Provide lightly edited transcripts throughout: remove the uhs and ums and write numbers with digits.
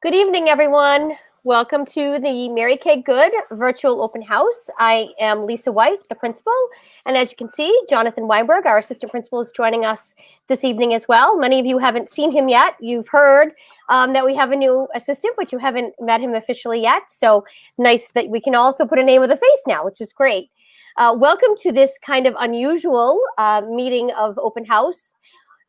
Good evening, everyone. Welcome to the Mary Kay Good virtual open house. I am Lisa White, the principal, and as you can see, Jonathan Weinberg, our assistant principal, is joining us this evening as well. Many of you haven't seen him yet. You've heard that we have a new assistant, but you haven't met him officially yet. So nice that we can also put a name with a face now, which is great. Welcome to this kind of unusual meeting of open house.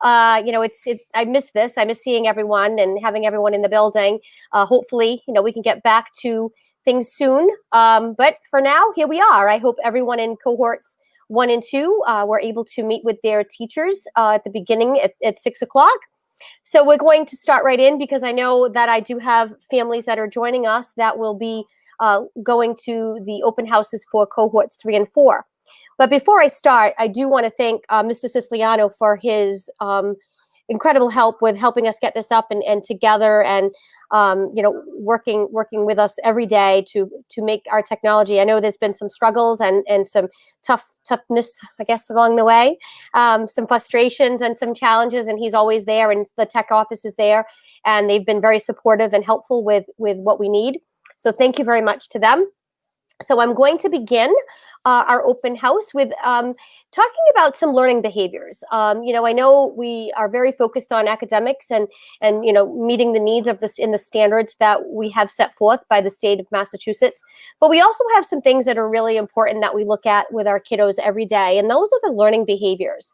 I miss this. I miss seeing everyone and having everyone in the building. Hopefully, we can get back to things soon. But for now, here we are. I hope everyone in cohorts 1 and 2 were able to meet with their teachers at the beginning at 6 o'clock. So we're going to start right in because I know that I do have families that are joining us that will be going to the open houses for cohorts 3 and 4. But before I start, I do want to thank Mr. Siciliano for his incredible help with helping us get this up and together, and working with us every day to make our technology. I know there's been some struggles and some toughness, I guess, along the way, some frustrations and some challenges, and he's always there, and the tech office is there, and they've been very supportive and helpful with what we need. So thank you very much to them. So I'm going to begin our open house with talking about some learning behaviors. I know we are very focused on academics and meeting the needs of this in the standards that we have set forth by the state of Massachusetts. But we also have some things that are really important that we look at with our kiddos every day, and those are the learning behaviors.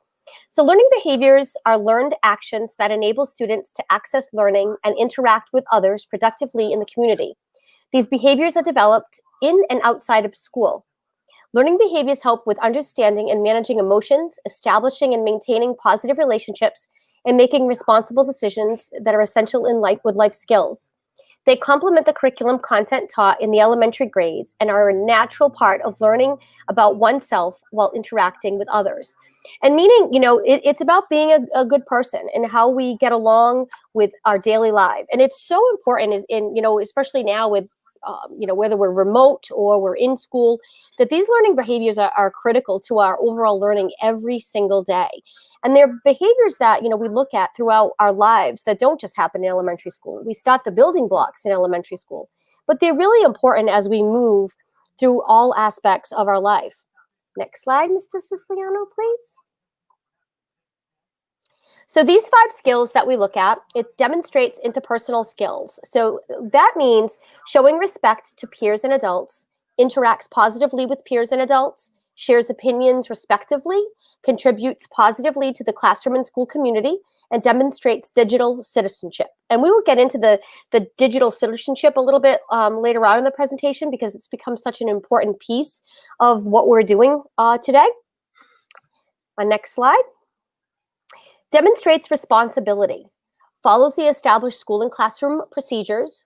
So learning behaviors are learned actions that enable students to access learning and interact with others productively in the community. These behaviors are developed in and outside of school. Learning behaviors help with understanding and managing emotions, establishing and maintaining positive relationships, and making responsible decisions that are essential in life with life skills. They complement the curriculum content taught in the elementary grades and are a natural part of learning about oneself while interacting with others. And meaning, it's about being a good person and how we get along with our daily life. And it's so important, especially now with whether we're remote or we're in school, that these learning behaviors are critical to our overall learning every single day. And they're behaviors that, we look at throughout our lives that don't just happen in elementary school. We start the building blocks in elementary school, but they're really important as we move through all aspects of our life. Next slide, Mr. Siciliano, please. So these 5 skills that we look at, it demonstrates interpersonal skills. So that means showing respect to peers and adults, interacts positively with peers and adults, shares opinions respectively, contributes positively to the classroom and school community, and demonstrates digital citizenship. And we will get into the digital citizenship a little bit later on in the presentation because it's become such an important piece of what we're doing today. Next slide. Demonstrates responsibility, follows the established school and classroom procedures,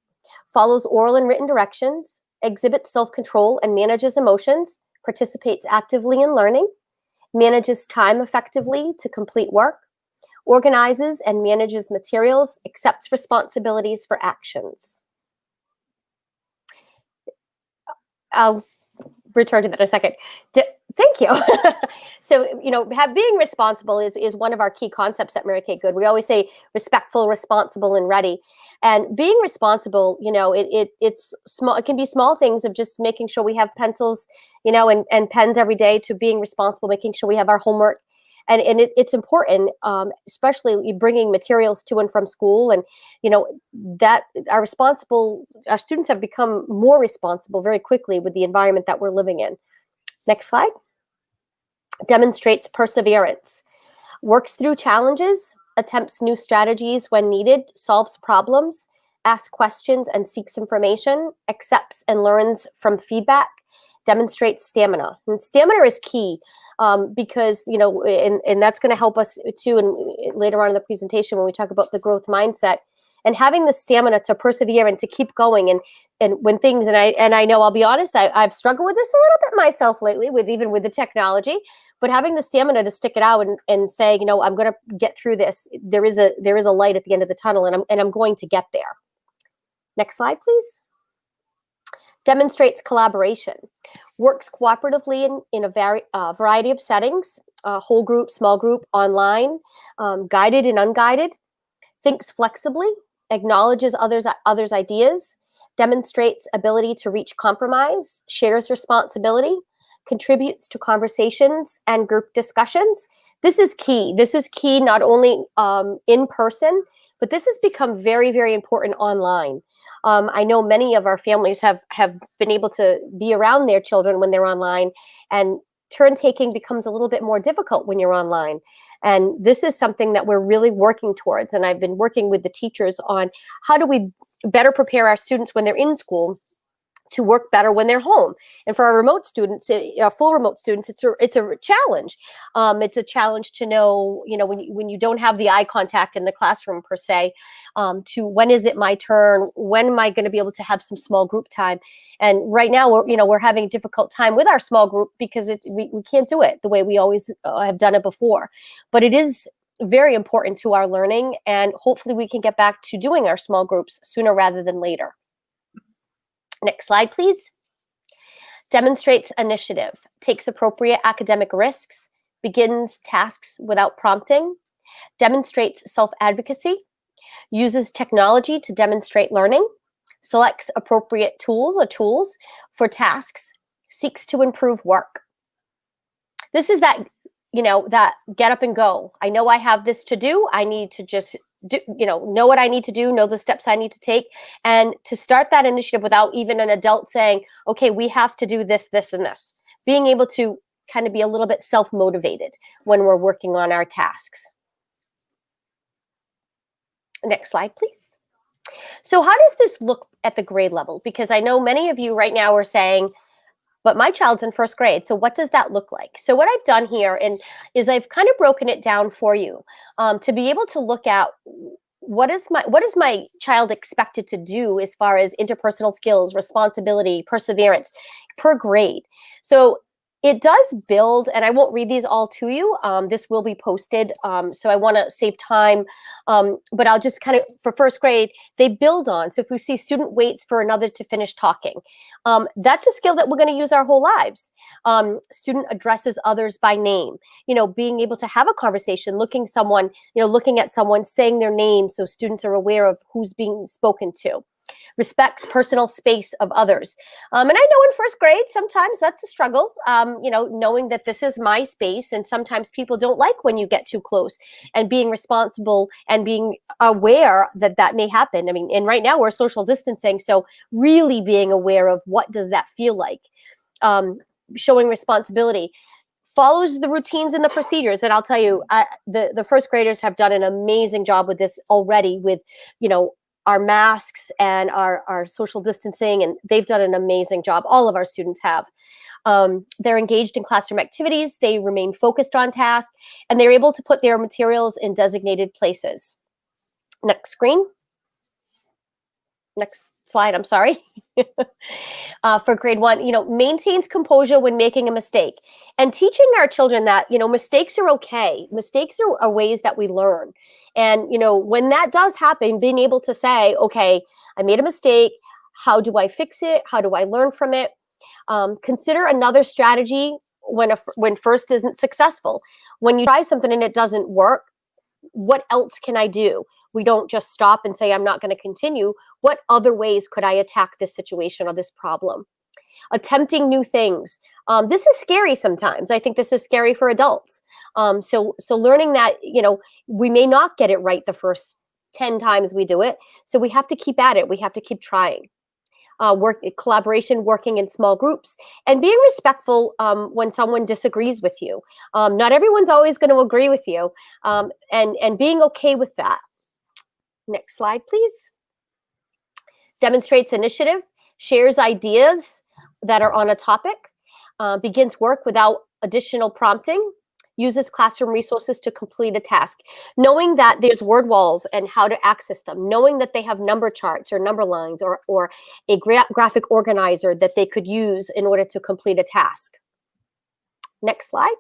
follows oral and written directions, exhibits self-control and manages emotions, participates actively in learning, manages time effectively to complete work, organizes and manages materials, accepts responsibilities for actions. I'll return to that in a second. Thank you. So, being responsible is one of our key concepts at Mary Kay Good. We always say respectful, responsible, and ready. And being responsible, it's small. It can be small things of just making sure we have pencils, and pens every day, to being responsible, making sure we have our homework. And it's important, especially bringing materials to and from school, and that our students have become more responsible very quickly with the environment that we're living in. Next slide. Demonstrates perseverance, works through challenges, attempts new strategies when needed, solves problems, asks questions and seeks information, accepts and learns from feedback, demonstrates stamina. And stamina is key because, and that's going to help us too, and later on in the presentation when we talk about the growth mindset. And having the stamina to persevere and to keep going, and when things, and I know, I'll be honest, I've struggled with this a little bit myself lately with the technology, but having the stamina to stick it out and say, I'm going to get through this. There is a light at the end of the tunnel, and I'm going to get there. Next slide, please. Demonstrates collaboration, works cooperatively in a variety of settings, whole group, small group, online, guided and unguided. thinks flexibly, acknowledges others' ideas, demonstrates ability to reach compromise, shares responsibility, contributes to conversations and group discussions. This is key. This is key not only in person, but this has become very, very important online. I know many of our families have been able to be around their children when they're online, and turn taking becomes a little bit more difficult when you're online. And this is something that we're really working towards. And I've been working with the teachers on how do we better prepare our students when they're in school to work better when they're home. And for our remote students, full remote students, it's a challenge. It's a challenge to know, when you don't have the eye contact in the classroom per se, to when is it my turn? When am I going to be able to have some small group time? And right now, we're having a difficult time with our small group because we can't do it the way we always have done it before. But it is very important to our learning, and hopefully we can get back to doing our small groups sooner rather than later. Next slide, please. Demonstrates initiative, takes appropriate academic risks, begins tasks without prompting, demonstrates self-advocacy, uses technology to demonstrate learning, selects appropriate tools for tasks, seeks to improve work. This is that get up and go. I know I have this to do. I need to just know what I need to do, know the steps I need to take, and to start that initiative without even an adult saying, okay, we have to do this, this, and this. Being able to kind of be a little bit self-motivated when we're working on our tasks. Next slide, please. So how does this look at the grade level? Because I know many of you right now are saying, but my child's in first grade. So what does that look like? So what I've done here is I've kind of broken it down for you to be able to look at what is my child expected to do as far as interpersonal skills, responsibility, perseverance per grade. So it does build, and I won't read these all to you. This will be posted, so I want to save time. But I'll just kind of, for first grade, they build on. So if we see student waits for another to finish talking, that's a skill that we're going to use our whole lives. Student addresses others by name. Being able to have a conversation, looking at someone, saying their name, so students are aware of who's being spoken to. Respects personal space of others. And I know in first grade, sometimes that's a struggle, knowing that this is my space, and sometimes people don't like when you get too close, and being responsible and being aware that may happen. I mean, and right now we're social distancing, so really being aware of what does that feel like. Showing responsibility. Follows the routines and the procedures. And I'll tell you, the first graders have done an amazing job with this already with, our masks and our social distancing, and they've done an amazing job. All of our students have. They're engaged in classroom activities, they remain focused on task, and they're able to put their materials in designated places. Next screen. Next slide, I'm sorry. For grade 1, maintains composure when making a mistake, and teaching our children that, mistakes are okay. Mistakes are ways that we learn. And, when that does happen, being able to say, okay, I made a mistake. How do I fix it? How do I learn from it? Consider another strategy when first isn't successful. When you try something and it doesn't work, what else can I do? We don't just stop and say, I'm not going to continue. What other ways could I attack this situation or this problem? Attempting new things. This is scary sometimes. I think this is scary for adults. So learning that, we may not get it right the first 10 times we do it. So we have to keep at it. We have to keep trying. Collaboration, working in small groups, and being respectful when someone disagrees with you. Not everyone's always going to agree with you, and being okay with that. Next slide, please. Demonstrates initiative, shares ideas that are on a topic, begins work without additional prompting, uses classroom resources to complete a task, knowing that there's word walls and how to access them, knowing that they have number charts or number lines or a graphic organizer that they could use in order to complete a task. Next slide.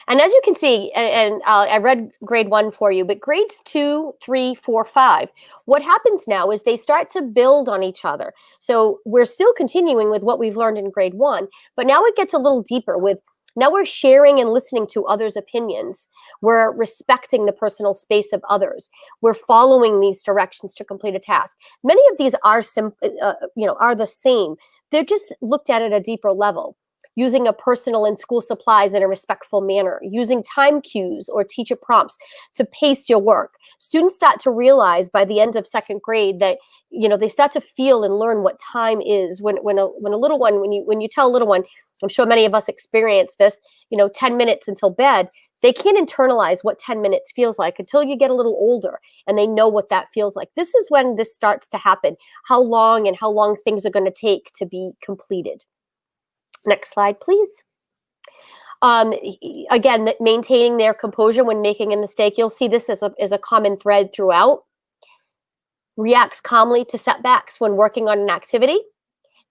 And as you can see, and I read grade 1 for you, but grades 2, 3, 4, 5, what happens now is they start to build on each other. So we're still continuing with what we've learned in grade 1, but now it gets a little deeper with Now we're sharing and listening to others' opinions. We're respecting the personal space of others. We're following these directions to complete a task. Many of these are are the same. They're just looked at a deeper level. Using a personal and school supplies in a respectful manner, using time cues or teacher prompts to pace your work. Students start to realize by the end of second grade that, they start to feel and learn what time is. When a little one, when you tell a little one, I'm sure many of us experience this, 10 minutes until bed, they can't internalize what 10 minutes feels like until you get a little older and they know what that feels like. This is when this starts to happen, how long things are going to take to be completed. Next slide, please. Again, maintaining their composure when making a mistake. You'll see this as a common thread throughout. Reacts calmly to setbacks when working on an activity.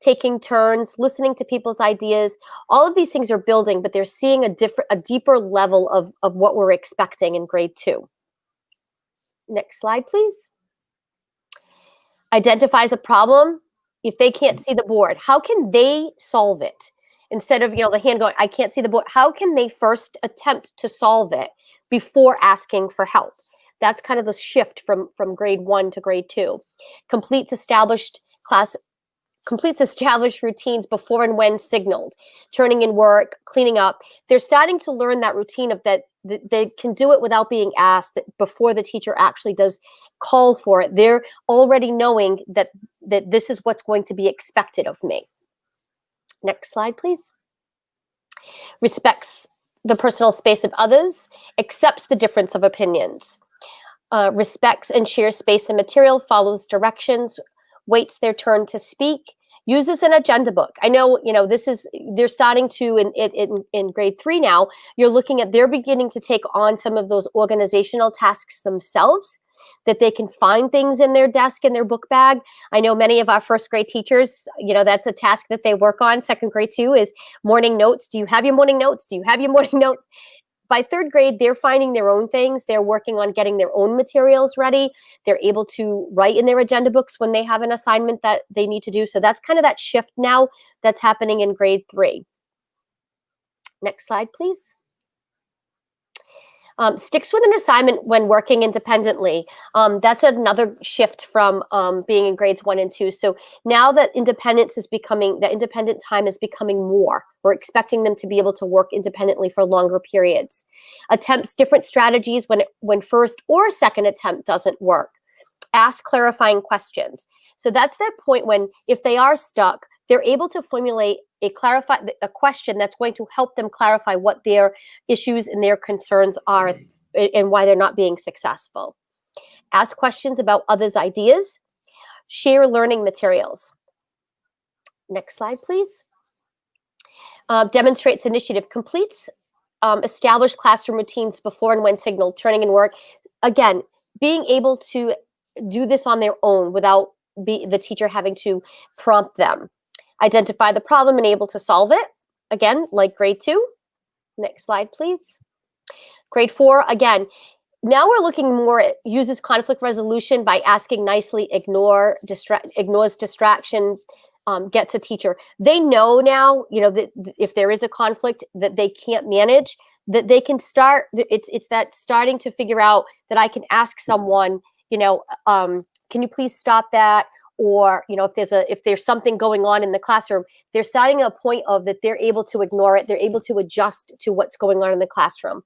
Taking turns, listening to people's ideas. All of these things are building, but they're seeing a deeper level of what we're expecting in grade 2. Next slide, please. Identifies a problem. If they can't see the board, how can they solve it? Instead of, the hand going, I can't see the board. How can they first attempt to solve it before asking for help? That's kind of the shift from grade 1 to grade 2. Completes established routines before and when signaled, turning in work, cleaning up. They're starting to learn that routine of that they can do it without being asked, that before the teacher actually does call for it. They're already knowing that this is what's going to be expected of me. Next slide, please. Respects the personal space of others, accepts the difference of opinions, respects and shares space and material, follows directions, waits their turn to speak, uses an agenda book. I know, they're starting to, in grade 3 now, you're looking at, they're beginning to take on some of those organizational tasks themselves, that they can find things in their desk, in their book bag. I know many of our first grade teachers, that's a task that they work on. Second grade too is morning notes. Do you have your morning notes? Do you have your morning notes? By third grade, they're finding their own things. They're working on getting their own materials ready. They're able to write in their agenda books when they have an assignment that they need to do. So that's kind of that shift now that's happening in grade 3. Next slide, please. Sticks with an assignment when working independently. That's another shift from being in grades 1 and 2. So now that independent time is becoming more. We're expecting them to be able to work independently for longer periods. Attempts different strategies when first or second attempt doesn't work. Ask clarifying questions. So that's that point when, if they are stuck, they're able to formulate a question that's going to help them clarify what their issues and their concerns are and why they're not being successful. Ask questions about others' ideas. Share learning materials. Next slide, please. Demonstrates initiative. Completes established classroom routines before and when signaled, turning in work. Again, being able to do this on their own without the teacher having to prompt them. Identify the problem and able to solve it. Again, like grade 2. Next slide, please. Grade 4, again, now we're looking more at uses conflict resolution by asking nicely, ignores distraction, gets a teacher. They know now, that if there is a conflict that they can't manage, that they can start, it's that starting to figure out that I can ask someone, can you please stop that? Or, if there's something going on in the classroom, they're starting at a point of that they're able to ignore it. They're able to adjust to what's going on in the classroom.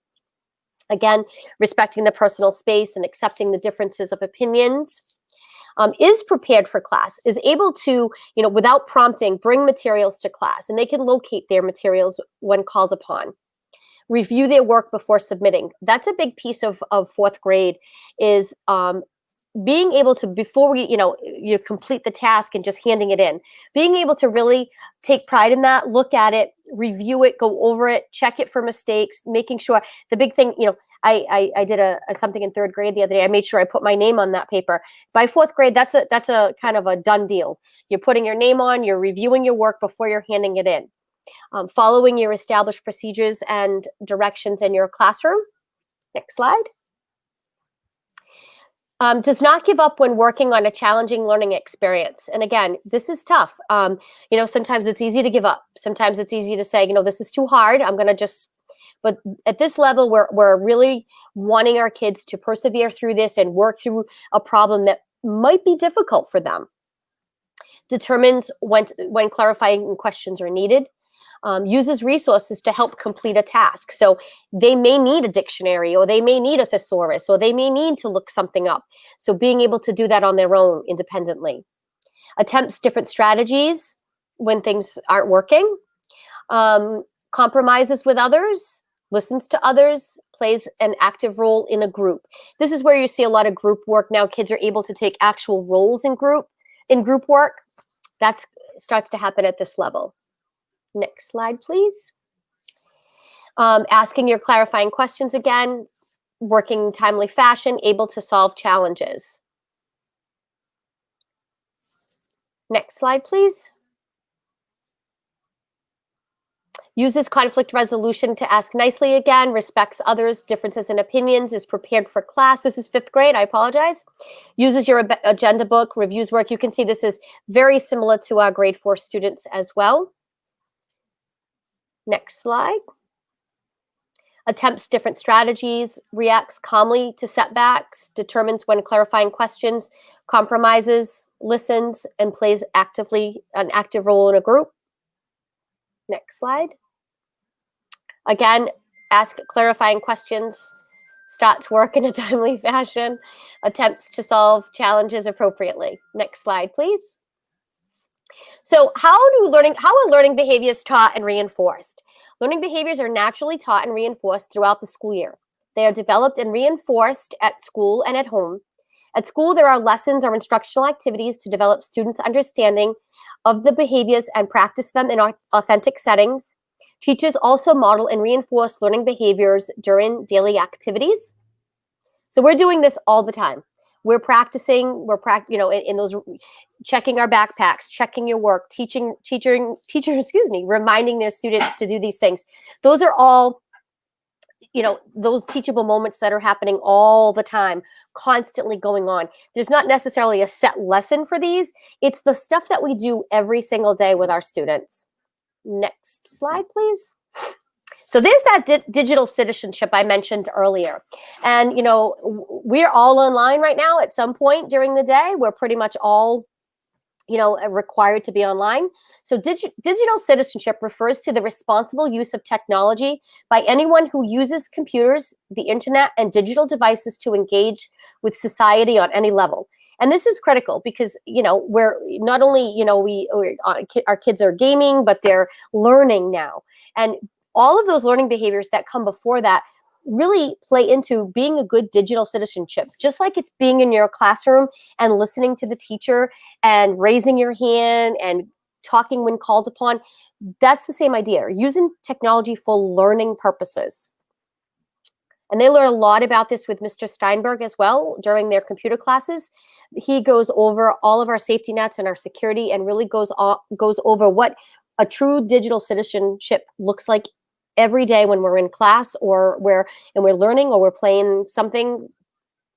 Again, respecting the personal space and accepting the differences of opinions. Is prepared for class, is able to, without prompting, bring materials to class, and they can locate their materials when called upon. Review their work before submitting. That's a big piece of fourth grade, is being able to, before you complete the task and just handing it in, being able to really take pride in that, look at it, review it, go over it, check it for mistakes, making sure. The big thing, I did something in third grade the other day. I made sure I put my name on that paper. By fourth grade, that's a kind of a done deal. You're putting your name on, you're reviewing your work before you're handing it in. Following your established procedures and directions in your classroom. Next slide. Does not give up when working on a challenging learning experience. And again, this is tough. Sometimes it's easy to give up. Sometimes it's easy to say, this is too hard. I'm going to just, but at this level, we're really wanting our kids to persevere through this and work through a problem that might be difficult for them. Determines when clarifying questions are needed. Uses resources to help complete a task. So they may need a dictionary, or they may need a thesaurus, or they may need to look something up. So being able to do that on their own independently. Attempts different strategies when things aren't working. Compromises with others, listens to others, plays an active role in a group. This is where you see a lot of group work now. Kids are able to take actual roles in group work. That starts to happen at this level. Next slide, please. Asking your clarifying questions again, working in timely fashion, able to solve challenges. Next slide, please. Uses conflict resolution to ask nicely again, respects others' differences in opinions, is prepared for class. This is 5th grade, I apologize. Uses your agenda book, reviews work. You can see this is very similar to our grade 4 students as well. Next slide. Attempts different strategies, reacts calmly to setbacks, determines when clarifying questions, compromises, listens, and plays an active role in a group. Next slide. Again, ask clarifying questions, starts work in a timely fashion, attempts to solve challenges appropriately. Next slide, please. So how are learning behaviors taught and reinforced? Learning behaviors are naturally taught and reinforced throughout the school year. They are developed and reinforced at school and at home. At school, there are lessons or instructional activities to develop students' understanding of the behaviors and practice them in authentic settings. Teachers also model and reinforce learning behaviors during daily activities. So we're doing this all the time. We're practicing, in those, checking our backpacks, checking your work, teachers, reminding their students to do these things. Those are all, those teachable moments that are happening all the time, constantly going on. There's not necessarily a set lesson for these. It's the stuff that we do every single day with our students. Next slide, please. So there's that digital citizenship I mentioned earlier. And, we're all online right now at some point during the day. We're pretty much all, required to be online. So digital citizenship refers to the responsible use of technology by anyone who uses computers, the internet, and digital devices to engage with society on any level. And this is critical because, we're not only, our kids are gaming, but they're learning now. And all of those learning behaviors that come before that really play into being a good digital citizenship, just like it's being in your classroom and listening to the teacher and raising your hand and talking when called upon. That's the same idea, using technology for learning purposes. And they learn a lot about this with Mr. Steinberg as well during their computer classes. He goes over all of our safety nets and our security and really goes over what a true digital citizenship looks like every day when we're in class or we're learning or we're playing something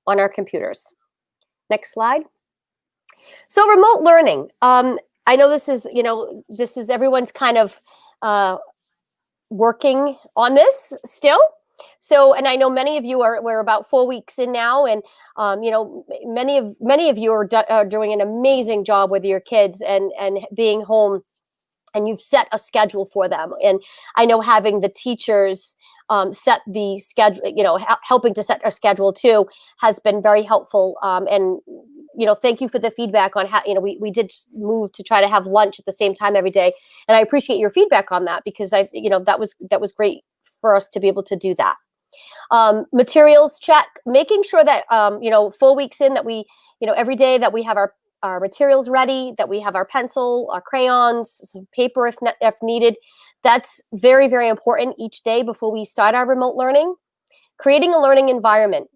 on our computers. Next slide. So remote learning. I know this is everyone's kind of working on this still. So, and I know many of you we're about 4 weeks in now, and many of you are doing an amazing job with your kids and being home. And you've set a schedule for them. And I know having the teachers set the schedule, helping to set our schedule too, has been very helpful. And thank you for the feedback on how, we did move to try to have lunch at the same time every day. And I appreciate your feedback on that because that was great for us to be able to do that. Materials check, making sure that, 4 weeks in that we, every day that we have our materials ready, that we have our pencil, our crayons, some paper if needed. That's very, very important each day before we start our remote learning. Creating a learning environment.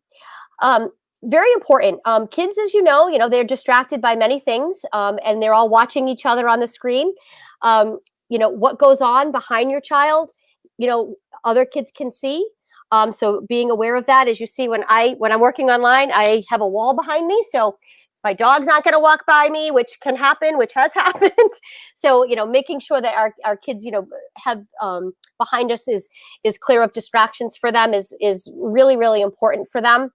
Very important. Kids, as you know, they're distracted by many things and they're all watching each other on the screen. What goes on behind your child, other kids can see. So being aware of that, as you see, when I'm working online, I have a wall behind me. So my dog's not going to walk by me, which can happen, which has happened. So, making sure that our kids, have behind us is clear of distractions for them is really, really important for them.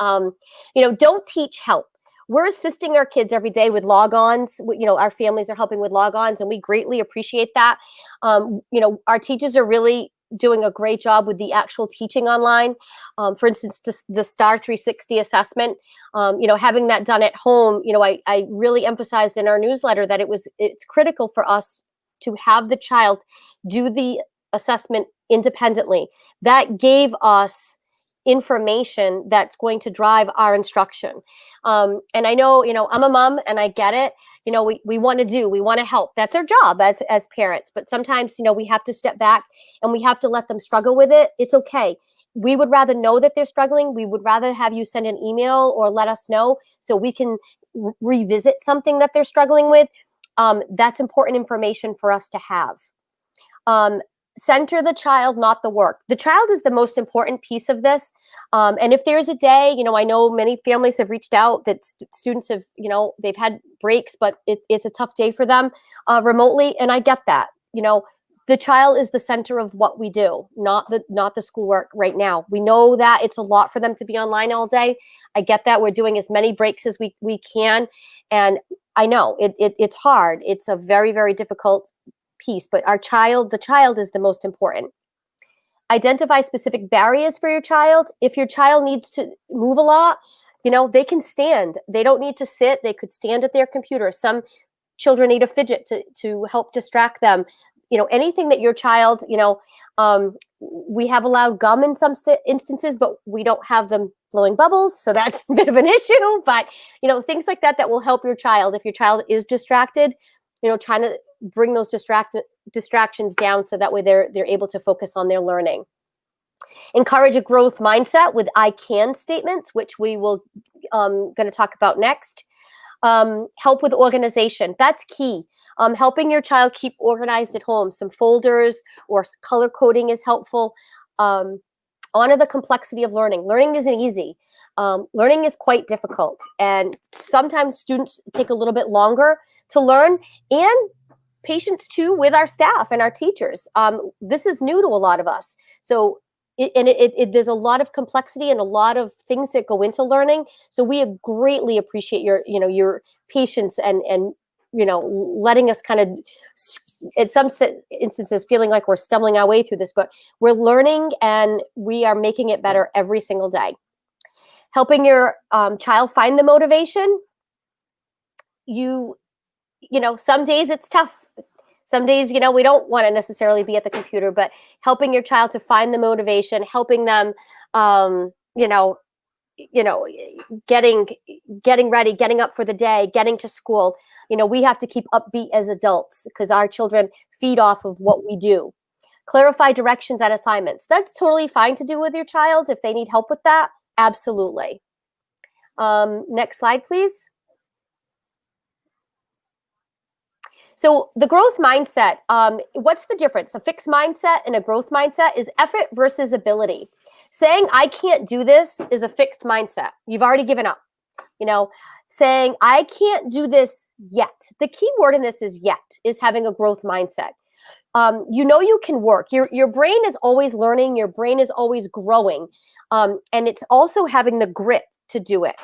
Don't teach, help. We're assisting our kids every day with logons. Our families are helping with logons, and we greatly appreciate that. Our teachers are really doing a great job with the actual teaching online. For instance, the STAR 360 assessment, having that done at home, I really emphasized in our newsletter that it's critical for us to have the child do the assessment independently. That gave us information that's going to drive our instruction. And I know, I'm a mom and I get it. We want to help. That's our job as parents. But sometimes, we have to step back and we have to let them struggle with it. It's okay. We would rather know that they're struggling. We would rather have you send an email or let us know so we can revisit something that they're struggling with. That's important information for us to have. Center the child, not the work. The child is the most important piece of this. And if there's a day, I know many families have reached out that students have, they've had breaks, but it's a tough day for them remotely. And I get that. The child is the center of what we do, not the schoolwork right now. We know that it's a lot for them to be online all day. I get that. We're doing as many breaks as we can. And I know it's hard. It's a very, very difficult piece, but the child is the most important. Identify specific barriers for your child. If your child needs to move a lot, they can stand. They don't need to sit. They could stand at their computer. Some children need a fidget to help distract them. Anything that your child, we have allowed gum in some instances, but we don't have them blowing bubbles. So that's a bit of an issue, but things like that will help your child. If your child is distracted, trying to bring those distractions down so that way they're able to focus on their learning. Encourage a growth mindset with I can statements, which we will going to talk about next. Help with organization. That's key. Helping your child keep organized at home. Some folders or color coding is helpful. Honor the complexity of learning. Learning isn't easy. Learning is quite difficult. And sometimes students take a little bit longer to learn, and patience too with our staff and our teachers. This is new to a lot of us. So there's a lot of complexity and a lot of things that go into learning. So we greatly appreciate your patience and letting us kind of, in some instances, feeling like we're stumbling our way through this, but we're learning and we are making it better every single day. Helping your child find the motivation. Some days it's tough. Some days, we don't want to necessarily be at the computer, but helping your child to find the motivation, helping them, getting ready, getting up for the day, getting to school. We have to keep upbeat as adults because our children feed off of what we do. Clarify directions and assignments. That's totally fine to do with your child if they need help with that. Absolutely. Next slide, please. So the growth mindset, what's the difference? A fixed mindset and a growth mindset is effort versus ability. Saying I can't do this is a fixed mindset. You've already given up. Saying I can't do this yet. The key word in this is yet, is having a growth mindset. You can work. Your brain is always learning. Your brain is always growing. And it's also having the grit to do it.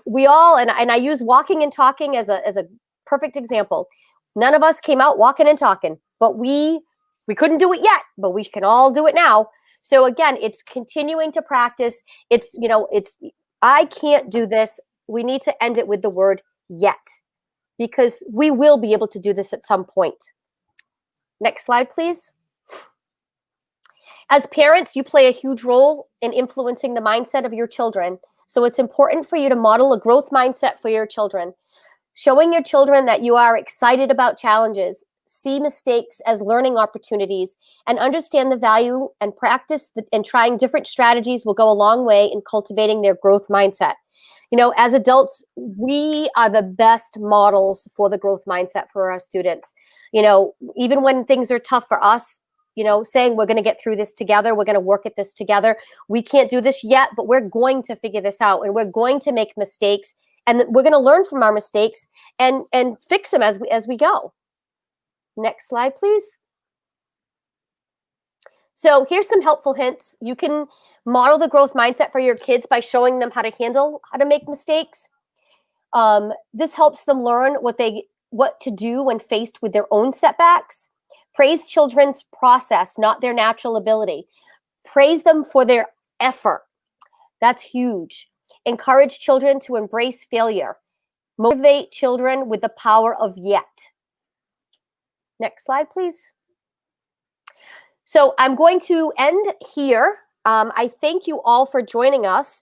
We all, and I use walking and talking as a perfect example. None of us came out walking and talking, but we couldn't do it yet, but we can all do it now. So again, it's continuing to practice. It's I can't do this. We need to end it with the word yet, because we will be able to do this at some point. Next slide, please. As parents, you play a huge role in influencing the mindset of your children. So it's important for you to model a growth mindset for your children. Showing your children that you are excited about challenges, see mistakes as learning opportunities, and understand the value and practice and trying different strategies will go a long way in cultivating their growth mindset. As adults, we are the best models for the growth mindset for our students. Even when things are tough for us, saying we're going to get through this together. We're going to work at this together. We can't do this yet, but we're going to figure this out, and we're going to make mistakes, and we're going to learn from our mistakes and fix them as we go. Next slide, please. So here's some helpful hints. You can model the growth mindset for your kids by showing them how to make mistakes. This helps them learn what to do when faced with their own setbacks. Praise children's process, not their natural ability. Praise them for their effort. That's huge. Encourage children to embrace failure. Motivate children with the power of yet. Next slide, please. So I'm going to end here. I thank you all for joining us.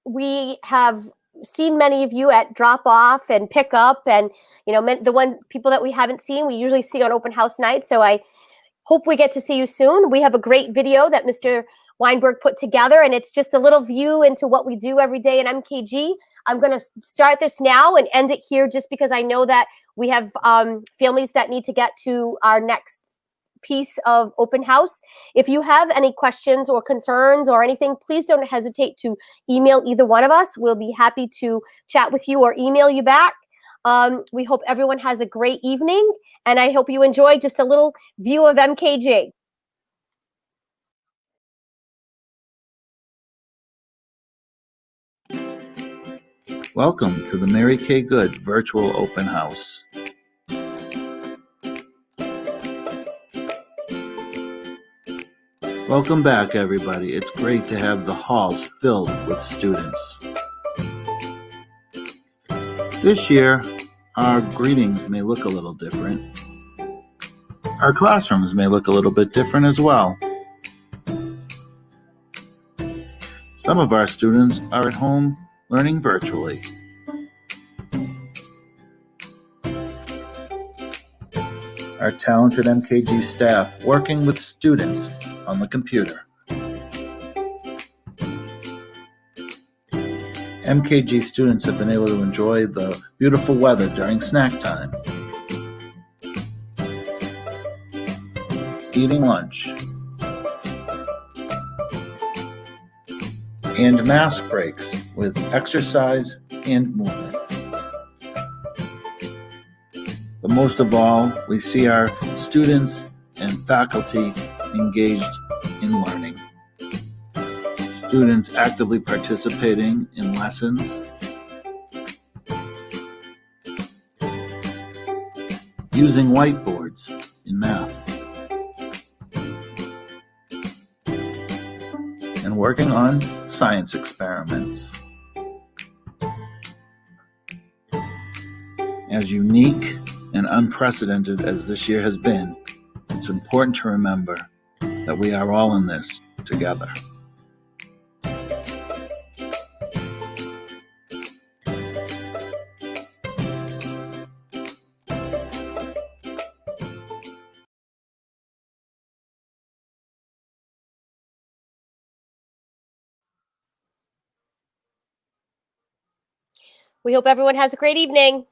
We have seen many of you at drop off and pick up, and the people that we haven't seen, we usually see on open house night. So I hope we get to see you soon. We have a great video that Mr. Weinberg put together, and it's just a little view into what we do every day in MKG. I'm going to start this now and end it here just because I know that we have families that need to get to our next piece of open house. If you have any questions or concerns or anything, please don't hesitate to email either one of us. We'll be happy to chat with you or email you back. We hope everyone has a great evening, and I hope you enjoy just a little view of MKG. Welcome to the Mary Kay Good virtual open house. Welcome back, everybody. It's great to have the halls filled with students. This year, our greetings may look a little different. Our classrooms may look a little bit different as well. Some of our students are at home learning virtually. Our talented MKG staff working with students on the computer. MKG students have been able to enjoy the beautiful weather during snack time, eating lunch, and mask breaks with exercise and movement. But most of all, we see our students and faculty engaged in learning. Students actively participating in lessons, using whiteboards in math, and working on science experiments. As unique and unprecedented as this year has been, it's important to remember that we are all in this together. We hope everyone has a great evening.